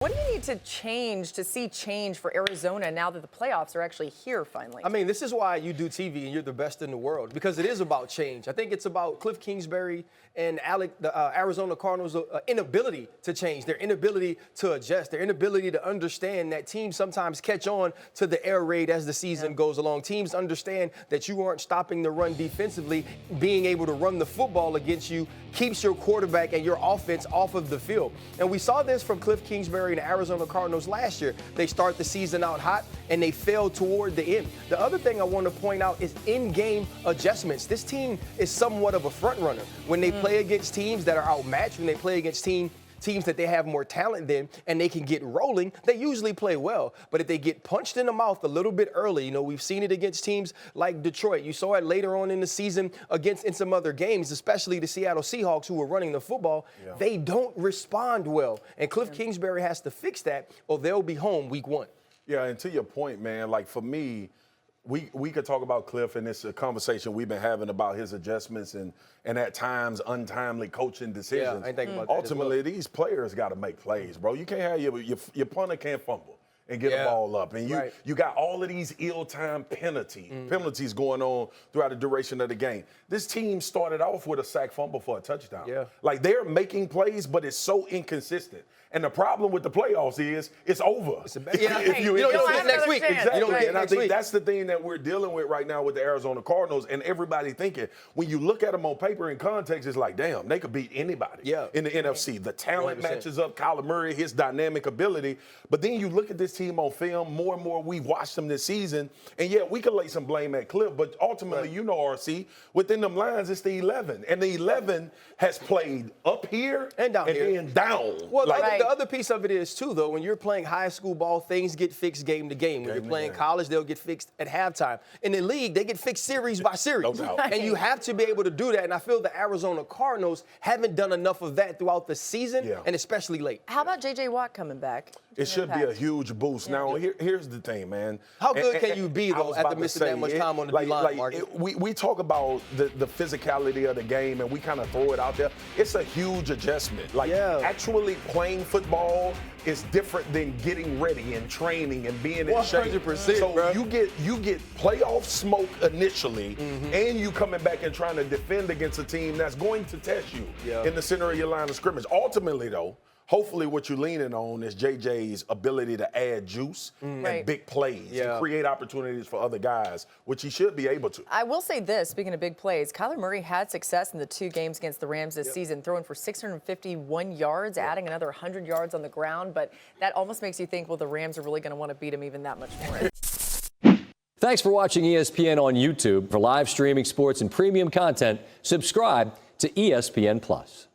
What do you need to change to see change for Arizona now that the playoffs are actually here finally? I mean, this is why you do TV and you're the best in the world, because it is about change. I think it's about Cliff Kingsbury and the Arizona Cardinals' inability to change, their inability to adjust, their inability to understand that teams sometimes catch on to the air raid as the season goes along. Teams understand that you aren't stopping the run defensively. Being able to run the football against you keeps your quarterback and your offense off of the field. And we saw this from Cliff Kingsbury and the Arizona Cardinals last year. They start the season out hot and they fail toward the end. The other thing I want to point out is in-game adjustments. This team is somewhat of a front runner. When they play against teams that are outmatched, when they play against teams that they have more talent than and they can get rolling, they usually play well. But if they get punched in the mouth a little bit early, you know, we've seen it against teams like Detroit. You saw it later on in the season in some other games, especially the Seattle Seahawks who were running the football. Yeah. They don't respond well. And Cliff Kingsbury has to fix that or they'll be home week 1. Yeah, and to your point, man, like for me, we could talk about Cliff, and it's a conversation we've been having about his adjustments and at times untimely coaching decisions. Yeah, I ain't thinking about that. Ultimately, these players got to make plays, bro. You can't have your punter can't fumble and get a ball up. And you got all of these ill-timed penalties going on throughout the duration of the game. This team started off with a sack fumble for a touchdown. Yeah. Like, they're making plays, but it's so inconsistent. And the problem with the playoffs is it's over. You don't get next week. Exactly. And I think that's the thing that we're dealing with right now with the Arizona Cardinals, and everybody thinking, when you look at them on paper in context, it's like, damn, they could beat anybody in the NFC. The talent 100%. matches up, Kyler Murray, his dynamic ability. But then you look at this team on film, more and more we've watched them this season, and yeah, we can lay some blame at Cliff, but ultimately, you know, RC, within them lines, it's the 11. And the 11 has played up here and down here. And then down. Well, the other piece of it is, too, though, when you're playing high school ball, things get fixed game to game. When you're playing college, they'll get fixed at halftime. In the league, they get fixed series by series. No doubt. And you have to be able to do that. And I feel the Arizona Cardinals haven't done enough of that throughout the season, and especially late. How about J.J. Watt coming back? It should be a huge boost. Now, here's the thing, man. How good can you be, though, after missing that much time on the D-line, Mark? We talk about the physicality of the game, and we kind of throw it out there. It's a huge adjustment. Actually playing football is different than getting ready and training and being in shape. 100%, so bro. you get playoff smoke initially, and you coming back and trying to defend against a team that's going to test you in the center of your line of scrimmage. Ultimately, though, hopefully what you're leaning on is JJ's ability to add juice and big plays and create opportunities for other guys, which he should be able to. I will say this, speaking of big plays, Kyler Murray had success in the 2 games against the Rams this season, throwing for 651 yards, adding another 100 yards on the ground. But that almost makes you think, well, the Rams are really going to want to beat him even that much more. Thanks for watching ESPN on YouTube. For live streaming sports and premium content, subscribe to ESPN+.